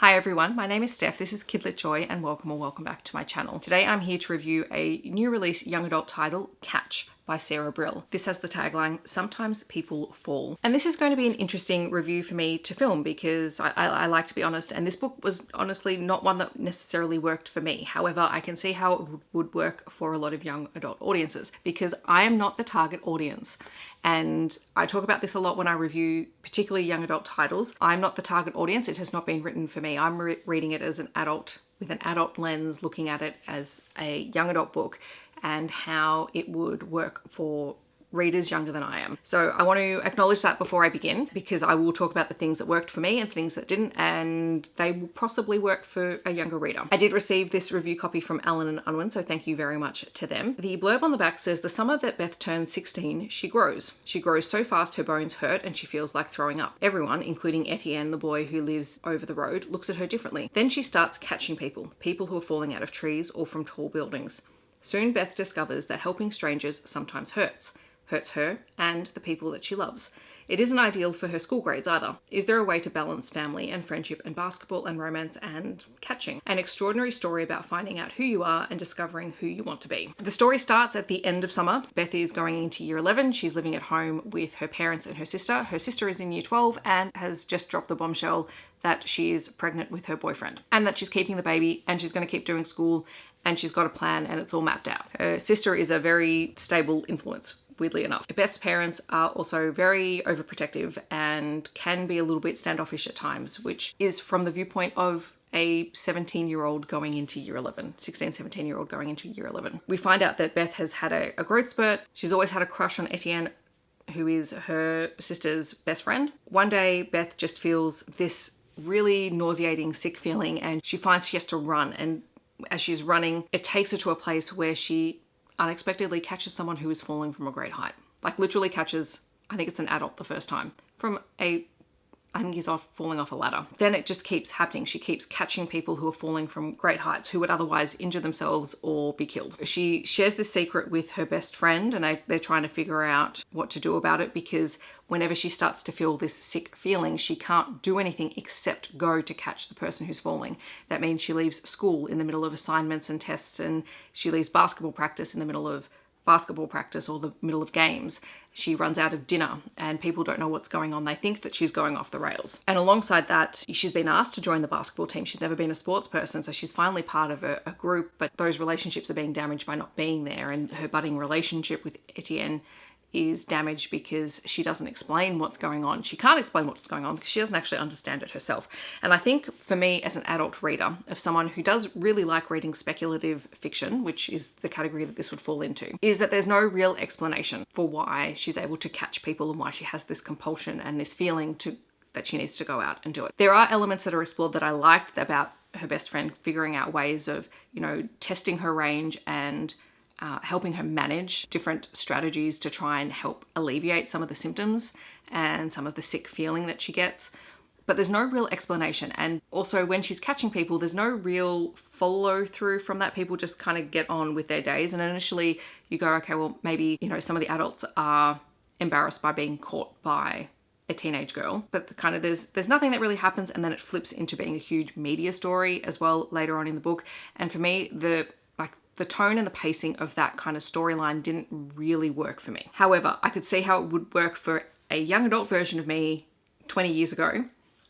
Hi everyone, my name is Steph, this is Kidlit Joy and welcome back to my channel. Today I'm here to review a new release young adult title, Catch by Sarah Brill. This has the tagline, Sometimes People Fall. And this is going to be an interesting review for me to film because I like to be honest, and this book was honestly not one that necessarily worked for me. However, I can see how it would work for a lot of young adult audiences because I am not the target audience. And I talk about this a lot when I review particularly young adult titles. I'm not the target audience. It has not been written for me. I'm reading it as an adult with an adult lens, looking at it as a young adult book and how it would work for readers younger than I am. So I want to acknowledge that before I begin because I will talk about the things that worked for me and things that didn't, and they will possibly work for a younger reader. I did receive this review copy from Alan and Unwin, so thank you very much to them. The blurb on the back says, the summer that Beth turns 16, she grows. She grows so fast her bones hurt and she feels like throwing up. Everyone, including Etienne, the boy who lives over the road, looks at her differently. Then she starts catching people who are falling out of trees or from tall buildings. Soon Beth discovers that helping strangers sometimes hurts her and the people that she loves. It isn't ideal for her school grades either. Is there a way to balance family and friendship and basketball and romance and catching? An extraordinary story about finding out who you are and discovering who you want to be. The story starts at the end of summer. Beth is going into year 11. She's living at home with her parents and her sister. Her sister is in year 12 and has just dropped the bombshell that she is pregnant with her boyfriend and that she's keeping the baby and she's going to keep doing school and she's got a plan and it's all mapped out. Her sister is a very stable influence, weirdly enough. Beth's parents are also very overprotective and can be a little bit standoffish at times, which is from the viewpoint of a 17-year-old going into year 11, 16, 17-year-old going into year 11. We find out that Beth has had a growth spurt. She's always had a crush on Etienne, who is her sister's best friend. One day, Beth just feels this really nauseating, sick feeling and she finds she has to run. And as she's running, it takes her to a place where she unexpectedly catches someone who is falling from a great height. Like literally catches, I think it's an adult the first time, I think he's falling off a ladder. Then it just keeps happening. She keeps catching people who are falling from great heights who would otherwise injure themselves or be killed. She shares this secret with her best friend and they're trying to figure out what to do about it because whenever she starts to feel this sick feeling, she can't do anything except go to catch the person who's falling. That means she leaves school in the middle of assignments and tests, and she leaves basketball practice in the middle of basketball practice or the middle of games. She runs out of dinner and people don't know what's going on. They think that she's going off the rails. And alongside that, she's been asked to join the basketball team. She's never been a sports person, so she's finally part of a group, but those relationships are being damaged by not being there. And her budding relationship with Etienne is damaged because she doesn't explain what's going on. She can't explain what's going on because she doesn't actually understand it herself. And I think for me as an adult reader, of someone who does really like reading speculative fiction, which is the category that this would fall into, is that there's no real explanation for why she's able to catch people and why she has this compulsion and this feeling that she needs to go out and do it. There are elements that are explored that I liked about her best friend figuring out ways of, testing her range and helping her manage different strategies to try and help alleviate some of the symptoms and some of the sick feeling that she gets. But there's no real explanation. And also when she's catching people, there's no real follow through from that. People just kind of get on with their days. And initially you go, okay, well, maybe, some of the adults are embarrassed by being caught by a teenage girl, but there's nothing that really happens. And then it flips into being a huge media story as well later on in the book. And for me, the tone and the pacing of that kind of storyline didn't really work for me. However, I could see how it would work for a young adult version of me 20 years ago.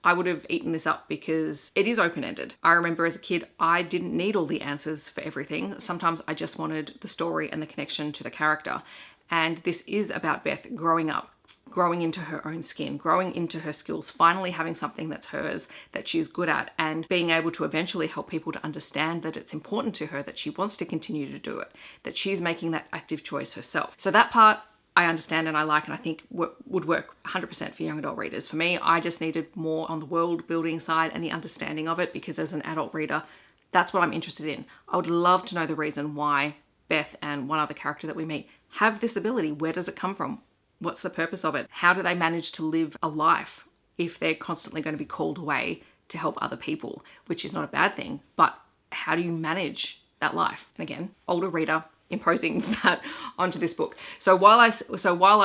I would have eaten this up because it is open-ended. I remember as a kid, I didn't need all the answers for everything. Sometimes I just wanted the story and the connection to the character. And this is about Beth growing up, growing into her own skin, growing into her skills, finally having something that's hers, that she's good at, and being able to eventually help people to understand that it's important to her, that she wants to continue to do it, that she's making that active choice herself. So that part I understand and I like, and I think would work 100% for young adult readers. For me, I just needed more on the world building side and the understanding of it, because as an adult reader, that's what I'm interested in. I would love to know the reason why Beth and one other character that we meet have this ability. Where does it come from? What's the purpose of it? How do they manage to live a life if they're constantly going to be called away to help other people, which is not a bad thing, but how do you manage that life? And again, older reader, imposing that onto this book. So while I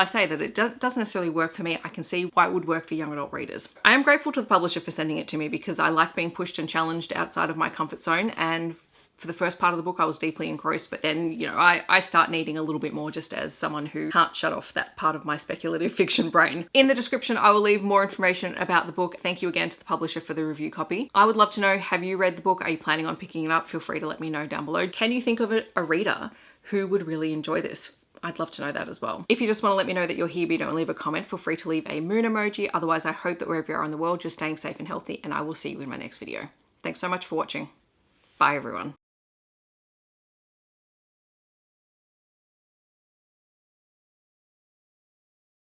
say that it doesn't necessarily work for me, I can see why it would work for young adult readers. I am grateful to the publisher for sending it to me because I like being pushed and challenged outside of my comfort zone, and for the first part of the book I was deeply engrossed, but then, you know, I start needing a little bit more just as someone who can't shut off that part of my speculative fiction brain. In the description I will leave more information about the book. Thank you again to the publisher for the review copy. I would love to know, have you read the book? Are you planning on picking it up? Feel free to let me know down below. Can you think of a reader who would really enjoy this? I'd love to know that as well. If you just want to let me know that you're here but you don't leave a comment, feel free to leave a moon emoji. Otherwise, I hope that wherever you are in the world, you're staying safe and healthy, and I will see you in my next video. Thanks so much for watching. Bye everyone.